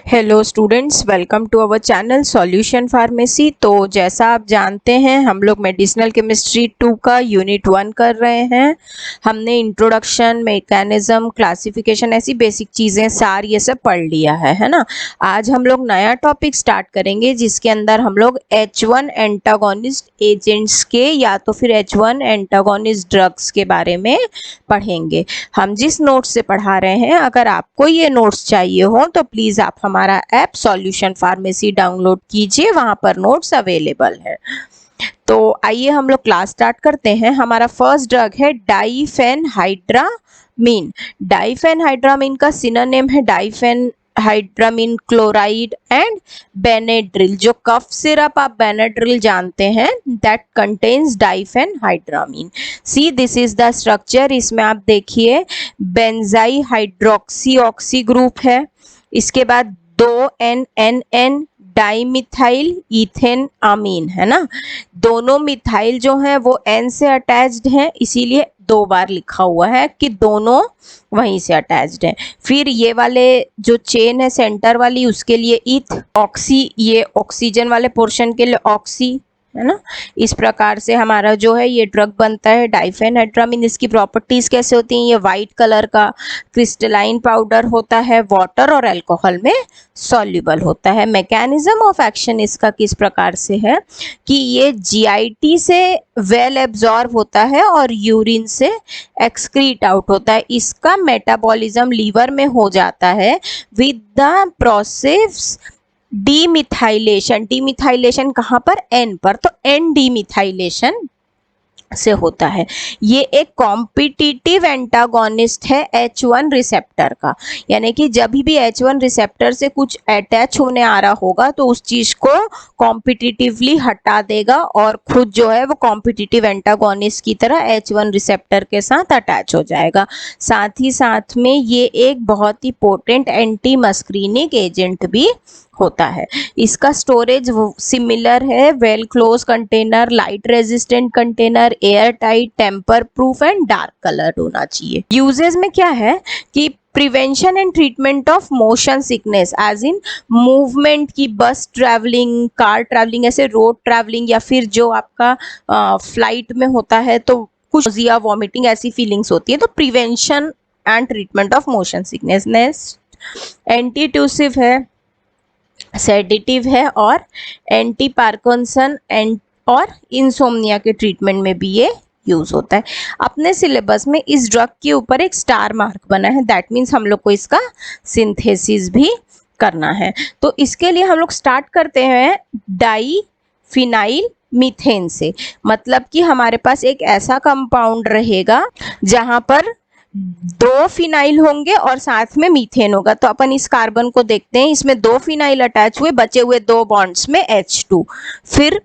Hello students, welcome to our channel Solution Pharmacy. तो जैसा आप जानते हैं, हम लोग मेडिसिनल केमिस्ट्री 2 का यूनिट 1 कर रहे हैं। हमने इंट्रोडक्शन, मैकेनिज्म, क्लासिफिकेशन, ऐसी बेसिक चीज़ें सार ये सब पढ़ लिया है ना। आज हम लोग नया टॉपिक स्टार्ट करेंगे जिसके अंदर हम लोग H1 एंटागोनिस्ट एजेंट्स के या तो फिर H1 एंटागोनिस्ट ड्रग्स के बारे में पढ़ेंगे। हम जिस नोट्स से पढ़ा रहे हैं, अगर आपको ये नोट्स चाहिए हो तो प्लीज़ आप हमारा ऐप सॉल्यूशन फार्मेसी डाउनलोड कीजिए, वहाँ पर नोट्स अवेलेबल है। तो आइए हम लोग क्लास स्टार्ट करते हैं। हमारा फर्स्ट ड्रग है डाइफेनहाइड्रामीन। डाइफेनहाइड्रामीन का सिनोनिम है डाइफेनहाइड्रामीन क्लोराइड एंड बेनेड्रिल। जो कफ सिरप आप बेनेड्रिल जानते हैं, that contains diphenhydramine. See this is the structure. इसमें आप देखिए बेंजाई हाइड्रोक्सी ऑक्सी ग्रुप है। इसके बाद 2NNN डाइमिथाइल इथेन अमीन है ना। दोनों मिथाइल जो हैं वो N से अटैच्ड हैं, इसीलिए 2 बार लिखा हुआ है कि दोनों वहीं से अटैच्ड हैं। फिर ये वाले जो चेन है सेंटर वाली, उसके लिए इथ ऑक्सी, ये ऑक्सीजन वाले पोर्शन के लिए ऑक्सी है ना। इस प्रकार से हमारा जो है ये ड्रग बनता है डाइफेनहाइड्रामीन। इसकी प्रॉपर्टीज कैसे होती हैं? ये वाइट कलर का क्रिस्टलाइन पाउडर होता है, वाटर और अल्कोहल में सॉल्युबल होता है। मैकेनिज्म ऑफ एक्शन इसका किस प्रकार से है कि ये जीआईटी से वेल एब्जॉर्ब होता है और यूरिन से एक्सक्रीट आउट होता है। इसका मेटाबॉलिज्म लीवर में हो जाता है with the process demethylation. Demethylation कहाँ पर? एन पर, तो एन डीमिथाइलेशन से होता है। ये एक कॉम्पिटिटिव एंटागोनिस्ट है H1 रिसेप्टर का, यानी कि जब भी H1 रिसेप्टर से कुछ अटैच होने आ रहा होगा तो उस चीज को कॉम्पिटिटिवली हटा देगा और खुद जो है वो कॉम्पिटिटिव एंटागोनिस्ट की तरह H1 रिसेप्टर के साथ अटैच हो जाएगा। साथ ही साथ में ये एक बहुत ही पोटेंट एंटी मस्क्रीनिक एजेंट भी होता है। इसका स्टोरेज सिमिलर है, well close container, light resistant container, air tight, tamper proof and dark colour होना चाहिए। यूजेस में क्या है कि prevention and treatment of motion sickness, as in movement की, बस ट्रैवलिंग, कार ट्रैवलिंग, ऐसे रोड ट्रैवलिंग, या फिर जो आपका फ्लाइट में होता है तो कुछ या वॉमिटिंग ऐसी फीलिंग्स होती है, तो prevention and treatment of motion sickness. Next antitussive है, सेडेटिव है और एंटी पार्किंसन और इंसोम्निया के ट्रीटमेंट में भी ये यूज होता है। अपने सिलेबस में इस ड्रग के ऊपर एक स्टार मार्क बना है, दैट मीन्स हम लोग को इसका सिंथेसिस भी करना है। तो इसके लिए हम लोग स्टार्ट करते हैं डाइफिनाइल मीथेन से। मतलब कि हमारे पास एक ऐसा कंपाउंड रहेगा जहां पर 2 फिनाइल होंगे और साथ में मीथेन होगा। तो अपन इस कार्बन को देखते हैं, इसमें 2 फिनाइल अटैच हुए, बचे हुए 2 बॉन्ड्स में H2। फिर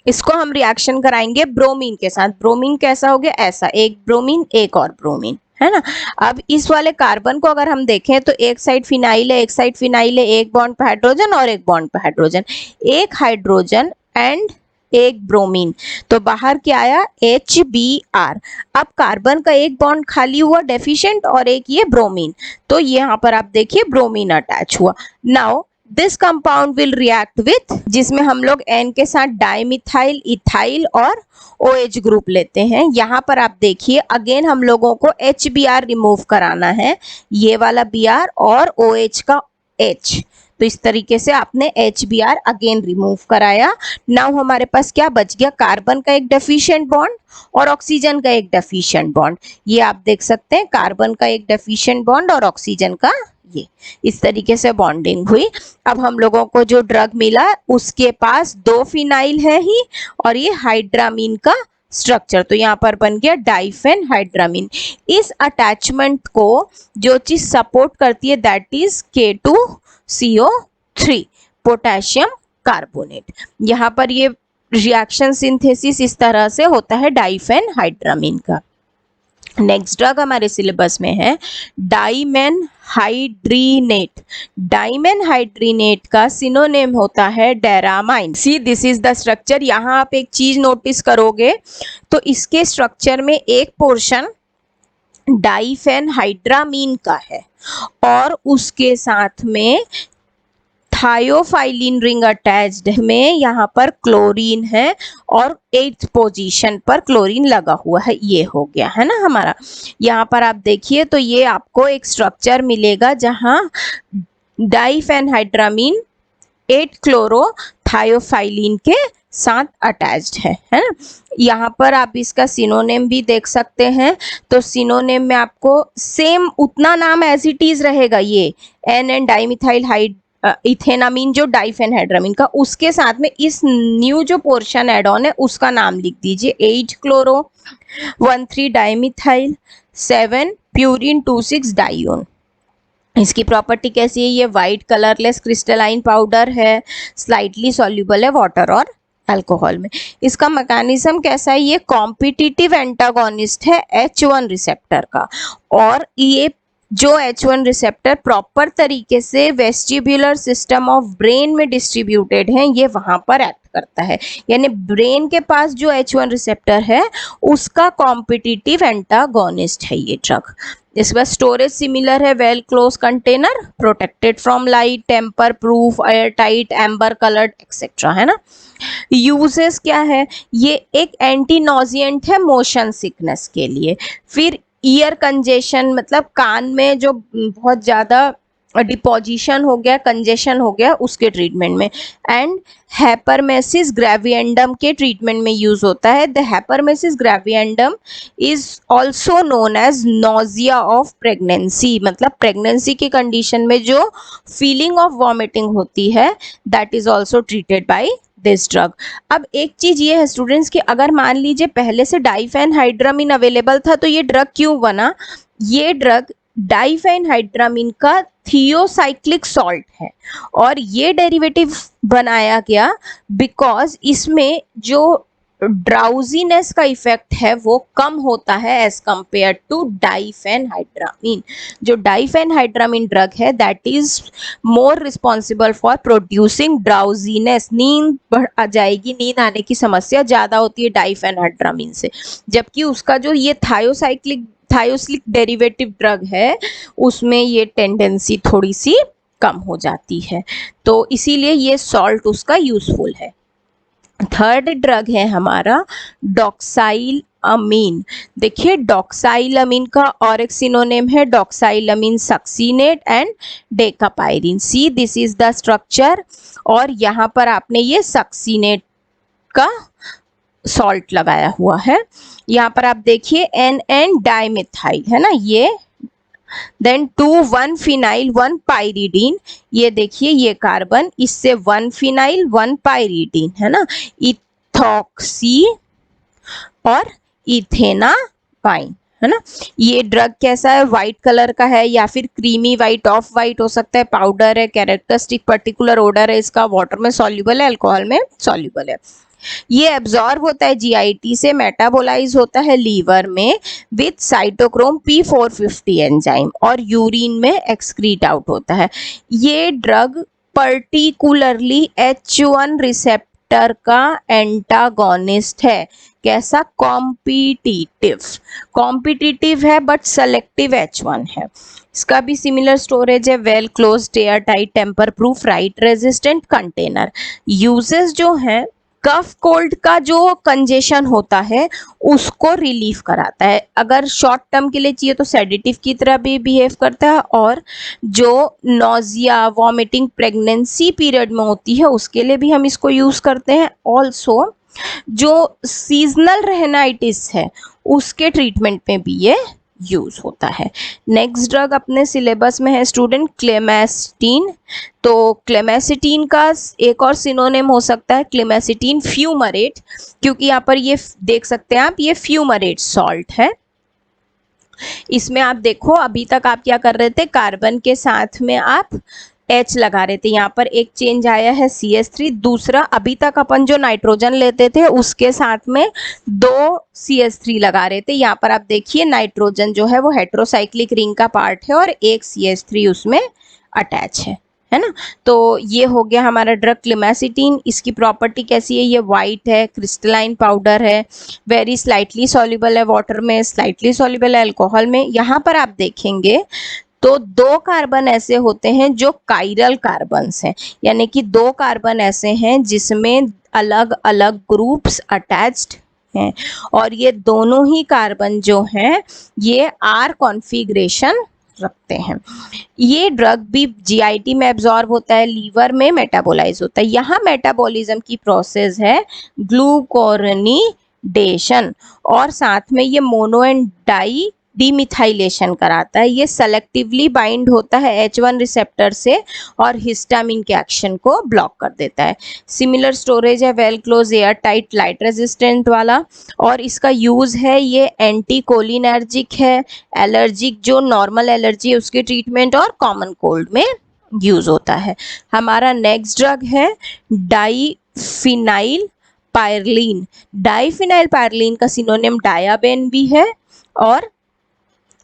इसको हम रिएक्शन कराएंगे ब्रोमीन के साथ। ब्रोमीन कैसा हो गया? ऐसा, एक ब्रोमीन एक और ब्रोमीन है ना। अब इस वाले कार्बन को अगर हम देखें तो एक साइड फिनाइल है, एक साइड फिनाइल है, एक बॉन्ड पे हाइड्रोजन और एक बॉन्ड पे हाइड्रोजन, एक हाइड्रोजन एंड एक ब्रोमीन, तो बाहर क्या आया? HBr। अब कार्बन का एक बॉन्ड खाली हुआ डेफिशिएंट और एक ये ब्रोमीन, तो यहाँ पर आप देखिए ब्रोमीन अटैच हुआ। Now this compound will react with, जिसमें हम लोग N के साथ डाइमिथाइल, इथाइल और OH ग्रुप लेते हैं। यहाँ पर आप देखिए अगेन हम लोगों को HBr रिमूव कराना है, ये वाला Br और OH का H। तो इस तरीके से आपने HBr अगेन रिमूव कराया। नाउ हमारे पास क्या बच गया? कार्बन का एक डेफिशिएंट बॉन्ड और ऑक्सीजन का एक डेफिशिएंट बॉन्ड। ये आप देख सकते हैं, कार्बन का एक डेफिशिएंट बॉन्ड और ऑक्सीजन का ये, इस तरीके से बॉन्डिंग हुई। अब हम लोगों को जो ड्रग मिला उसके पास 2 फिनाइल है ही और ये हाइड्रामीन का स्ट्रक्चर, तो यहाँ पर बन गया डाइफेनहाइड्रामीन। इस अटैचमेंट को जो चीज सपोर्ट करती है that is K2CO3, potassium carbonate. यहाँ पर ये रिएक्शन सिंथेसिस इस तरह से होता है डाइफेनहाइड्रामीन का। नेक्स्ट ड्रग हमारे सिलेबस में है डाइमेनहाइड्रीनेट। डाइमेनहाइड्रीनेट का सिनोनिम होता है डेरामाइन। See this is the structure. यहाँ आप एक चीज नोटिस करोगे तो इसके स्ट्रक्चर में एक पोर्शन डाइफेनहाइड्रामीन का है और उसके साथ में थायोफाइलिन रिंग अटैच्ड में यहाँ पर क्लोरीन है और 8th पोजीशन पर क्लोरीन लगा हुआ है, ये हो गया है ना हमारा। यहाँ पर आप देखिए तो ये आपको एक स्ट्रक्चर मिलेगा जहाँ डाइफेनहाइड्रामीन 8 क्लोरोथायोफाइलिन के साथ अटैच्ड है ना। यहाँ पर आप इसका सिनोनिम भी देख सकते हैं, तो सिनोनिम में आपको सेम उतना नाम एज इट इज रहेगा, ये एन डाइमिथाइल इथेनामीन जो डाइफेनहाइड्रामीन का, उसके साथ में इस न्यू जो पोर्शन एड ऑन है उसका नाम लिख दीजिए 8 क्लोरो 1,3 डाइमिथाइल 7 प्यूरिन 2,6 डाइओन। इसकी प्रॉपर्टी कैसी है, ये वाइट कलरलेस क्रिस्टलाइन पाउडर है, स्लाइटली सॉल्युबल है वाटर और अल्कोहल में। इसका मैकेनिज्म कैसा है, ये कॉम्पिटिटिव एंटागोनिस्ट है H1 रिसेप्टर का, और ये जो H1 रिसेप्टर प्रॉपर तरीके से वेस्टिब्युलर सिस्टम ऑफ ब्रेन में डिस्ट्रीब्यूटेड है, ये वहां पर एक्ट करता है। यानी ब्रेन के पास जो H1 रिसेप्टर है उसका कॉम्पिटिटिव एंटागोनिस्ट है ये ड्रग। इसके बाद स्टोरेज सिमिलर है, well close container, protected from light, tamper proof, air tight, amber coloured etcetera, है ना। यूजेस क्या है, ये एक एंटी नॉजिएंट है मोशन सिकनेस के लिए। फिर ईयर कंजेशन, मतलब कान में जो बहुत ज़्यादा डिपोजिशन हो गया, कंजेशन हो गया, उसके ट्रीटमेंट में। एंड हैपरमेसिस ग्रेविएंडम के ट्रीटमेंट में यूज होता है। The hyperemesis gravidarum is also known as nausea of pregnancy, मतलब प्रेगनेंसी की कंडीशन में जो फीलिंग ऑफ वॉमिटिंग होती है, that is also treated by this drug. अब एक चीज ये है स्टूडेंट्स कि अगर मान लीजिए पहले से डाइफेनहाइड्रामीन अवेलेबल था तो ये ड्रग क्यों बना, ये ड्रग डाइफेनहाइड्रामीन का थियोसाइक्लिक सॉल्ट है, और ये डेरिवेटिव बनाया गया बिकॉज इसमें जो ड्राउजीनेस का इफेक्ट है वो कम होता है एज कंपेयर टू डाइफेनहाइड्रामीन। जो डाइफेनहाइड्रामीन ड्रग है that is more responsible for producing drowsiness, नींद बढ़ जाएगी, नींद आने की समस्या ज़्यादा होती है डाइफेनहाइड्रामीन से, जबकि उसका जो ये थायोसिलिक डेरिवेटिव ड्रग है उसमें ये टेंडेंसी थोड़ी सी कम हो जाती है, तो इसीलिए ये सॉल्ट उसका यूजफुल है। थर्ड ड्रग है हमारा डॉक्साइल अमीन। देखिए डॉक्साइल अमीन का और एक सिनोनिम है doxylamine succinate and Decapryn. See this is the structure, और यहाँ पर आपने ये सक्सीनेट का सॉल्ट लगाया हुआ है। यहाँ पर आप देखिए एन डाइमिथाइल है ना, ये देन 2 1-फिनाइल 1 पायरिडीन, ये देखिए ये कार्बन, इससे 1-फिनाइल 1 पायरिडीन है ना, इथॉक्सी और इथेनापाइन है ना। ये ड्रग कैसा है, व्हाइट कलर का है या फिर क्रीमी व्हाइट, ऑफ व्हाइट हो सकता है, पाउडर है, कैरेक्टरिस्टिक पर्टिकुलर ऑर्डर है इसका, वाटर में सॉल्युबल है, अल्कोहल में सॉल्युबल है। ये एब्जॉर्ब होता है जीआईटी से, मेटाबोलाइज होता है लीवर में विथ साइटोक्रोम P450 एंजाइम, और यूरिन में एक्सक्रीट आउट होता है। ये ड्रग पर्टिकुलरली H1 रिसेप्टर का एंटागोनिस्ट है। कैसा, कॉम्पिटिटिव है बट सेलेक्टिव H1 है। इसका भी सिमिलर स्टोरेज है, well closed, air tight, tamper proof, light resistant container. Uses जो हैं, कफ कोल्ड का जो कंजेशन होता है उसको रिलीफ कराता है, अगर शॉर्ट टर्म के लिए चाहिए तो सेडेटिव की तरह भी बिहेव करता है, और जो नोजिया वॉमिटिंग प्रेगनेंसी पीरियड में होती है उसके लिए भी हम इसको यूज करते हैं। ऑल्सो जो सीजनल रेनाइटिस है उसके ट्रीटमेंट में भी ये यूज होता है। नेक्स्ट ड्रग अपने सिलेबस में है स्टूडेंट क्लेमेस्टीन। तो क्लेमेसिटीन का एक और सिनोनिम हो सकता है क्लेमेसिटीन फ्यूमरेट, क्योंकि यहाँ पर ये देख सकते हैं आप, ये फ्यूमरेट सॉल्ट है। इसमें आप देखो अभी तक आप क्या कर रहे थे, कार्बन के साथ में आप H लगा रहे थे, यहाँ पर एक चेंज आया है CH3। दूसरा, अभी तक अपन जो नाइट्रोजन लेते थे उसके साथ में 2 CH3 लगा रहे थे, यहाँ पर आप देखिए नाइट्रोजन जो है वो हेट्रोसाइक्लिक रिंग का पार्ट है और एक CH3 उसमें अटैच है ना। तो ये हो गया हमारा ड्रग क्लेमेसिटीन। इसकी प्रॉपर्टी कैसी है, ये वाइट है, क्रिस्टलाइन पाउडर है, वेरी स्लाइटली सॉल्युबल है वाटर में, स्लाइटली सॉल्युबल है अल्कोहल में। यहाँ पर आप देखेंगे तो 2 कार्बन ऐसे होते हैं जो कायरल कार्बन्स हैं, यानी कि 2 कार्बन ऐसे हैं जिसमें अलग अलग ग्रुप्स अटैच्ड हैं, और ये दोनों ही कार्बन जो हैं ये आर कॉन्फ़िगरेशन रखते हैं। ये ड्रग भी जीआईटी में एब्जॉर्ब होता है, लीवर में मेटाबोलाइज होता है। यहाँ मेटाबॉलिज्म की प्रोसेस है ग्लूकोरनीडेशन, और साथ में ये मोनो एंड डाई डीमिथाइलेशन कराता है। ये सेलेक्टिवली बाइंड होता है H1 रिसेप्टर से और हिस्टामिन के एक्शन को ब्लॉक कर देता है। सिमिलर स्टोरेज है well close air tight light resistant वाला, और इसका यूज है ये एंटी कोलिनर्जिक है, एलर्जिक जो नॉर्मल एलर्जी है उसके ट्रीटमेंट, और कॉमन कोल्ड में यूज होता है। हमारा नेक्स्ट ड्रग है डाइफिनाइल पायरलिन। डाइफिनाइल पायरलिन का सिनोनिम डायाबेन भी है, और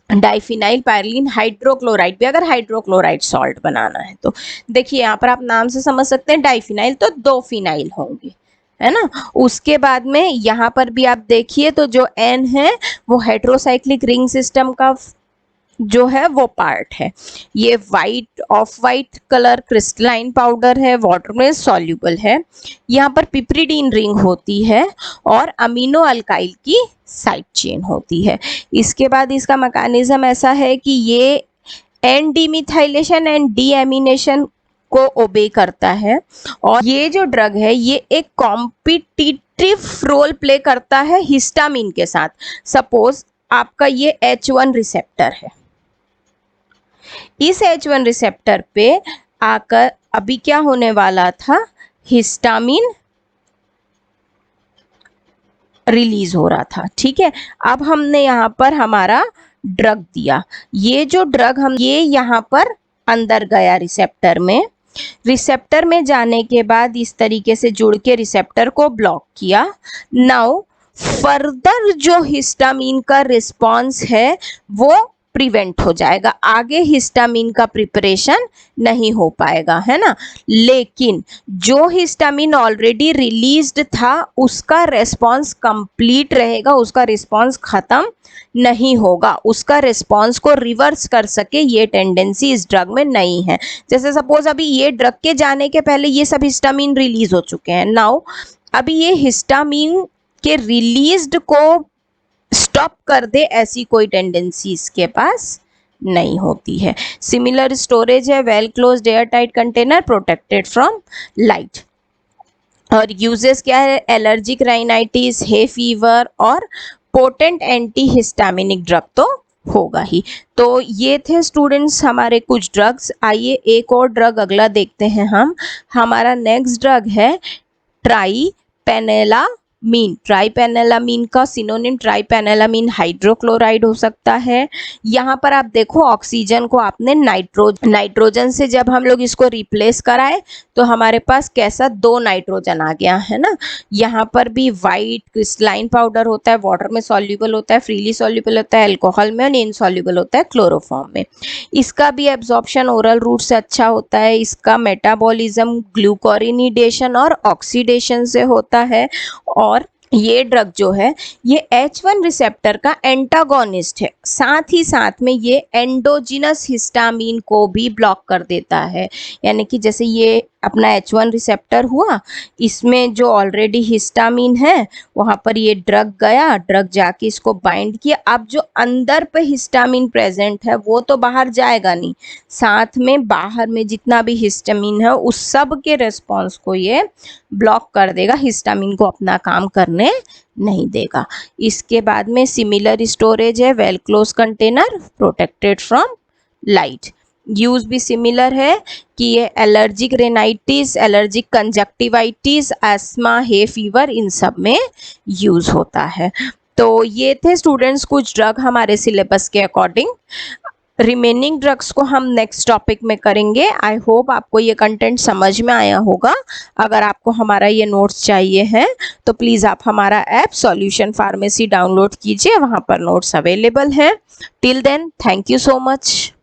डाइफिनाइल पायरलिन हाइड्रोक्लोराइड भी, अगर हाइड्रोक्लोराइड सॉल्ट बनाना है तो। देखिए यहाँ पर आप नाम से समझ सकते हैं डाइफिनाइल तो 2 फिनाइल होंगे, है ना। उसके बाद में यहाँ पर भी आप देखिए तो जो N है वो हेट्रोसाइक्लिक रिंग सिस्टम का जो है वो पार्ट है। ये white of white colour crystalline powder है, वाटर में सॉल्यूबल है। यहाँ पर पिपरिडीन रिंग होती है और अमीनो अल्काइल की साइड चेन होती है। इसके बाद इसका मैकेनिज्म ऐसा है कि ये एन डीमिथाइलेशन एंड डीएमिनेशन को ओबे करता है, और ये जो ड्रग है ये एक कॉम्पिटिटिव रोल प्ले करता है हिस्टामिन के साथ। सपोज आपका ये H1 रिसेप्टर है, इस H1 रिसेप्टर पे आकर अभी क्या होने वाला था, हिस्टामिन रिलीज हो रहा था, ठीक है। अब हमने यहाँ पर हमारा ड्रग दिया, ये जो ड्रग हम ये यहाँ पर अंदर गया रिसेप्टर में जाने के बाद इस तरीके से जुड़ के रिसेप्टर को ब्लॉक किया। नाउ फर्दर जो हिस्टामिन का रिस्पॉन्स है वो प्रिवेंट हो जाएगा, आगे हिस्टामिन का प्रिपरेशन नहीं हो पाएगा, है ना। लेकिन जो हिस्टामिन ऑलरेडी रिलीज्ड था उसका रिस्पॉन्स कंप्लीट रहेगा, उसका रिस्पॉन्स खत्म नहीं होगा, उसका रिस्पॉन्स को रिवर्स कर सके ये टेंडेंसी इस ड्रग में नहीं है। जैसे सपोज अभी ये ड्रग के जाने के पहले ये सब हिस्टामिन रिलीज हो चुके हैं, नाउ अभी ये हिस्टामिन के रिलीज्ड को स्टॉप कर दे ऐसी कोई टेंडेंसी इसके पास नहीं होती है। सिमिलर स्टोरेज है well closed air tight container protected from light. और यूजेस क्या है, एलर्जिक राइनाइटिस, हे फीवर, और पोटेंट एंटी हिस्टामिनिक ड्रग तो होगा ही। तो ये थे स्टूडेंट्स हमारे कुछ ड्रग्स। आइए एक और ड्रग अगला देखते हैं हम। हमारा नेक्स्ट ड्रग है ट्राइपेनेलामीन। ट्राइपेनेलामीन का सिनोनिम ट्राइपेनेलामीन हाइड्रोक्लोराइड हो सकता है। यहाँ पर आप देखो ऑक्सीजन को आपने नाइट्रोजन से जब हम लोग इसको रिप्लेस कराए तो हमारे पास कैसा 2 नाइट्रोजन आ गया, है ना। यहाँ पर भी वाइट क्रिस्टलाइन पाउडर होता है, वाटर में सॉल्यूबल होता है, फ्रीली सॉल्यूबल होता है अल्कोहल में, और इनसॉल्यूबल होता है क्लोरोफॉर्म में। इसका भी एब्जॉर्प्शन ओरल रूट से अच्छा होता है। इसका मेटाबॉलिज्म ग्लूकोरिनिडेशन और ऑक्सीडेशन से होता है। और ये ड्रग जो है ये H1 रिसेप्टर का एंटागोनिस्ट है, साथ ही साथ में ये एंडोजिनस हिस्टामिन को भी ब्लॉक कर देता है। यानी कि जैसे ये अपना H1 रिसेप्टर हुआ, इसमें जो ऑलरेडी हिस्टामिन है वहाँ पर ये ड्रग गया, ड्रग जाके इसको बाइंड किया। अब जो अंदर पे हिस्टामिन प्रेजेंट है वो तो बाहर जाएगा नहीं, साथ में बाहर में जितना भी हिस्टामिन है उस सब के रेस्पॉन्स को ये ब्लॉक कर देगा, हिस्टामिन को अपना काम करने नहीं देगा। इसके बाद में सिमिलर स्टोरेज है well close container protected from light. Use भी सिमिलर है कि ये allergic rhinitis, allergic conjunctivitis, asthma, hay fever, इन सब में यूज होता है। तो ये थे स्टूडेंट्स कुछ ड्रग हमारे सिलेबस के अकॉर्डिंग। रिमेनिंग ड्रग्स को हम नेक्स्ट टॉपिक में करेंगे। आई होप आपको ये कंटेंट समझ में आया होगा। अगर आपको हमारा ये नोट्स चाहिए हैं तो प्लीज़ आप हमारा ऐप सॉल्यूशन फार्मेसी डाउनलोड कीजिए, वहाँ पर नोट्स अवेलेबल हैं। Till then thank you so much.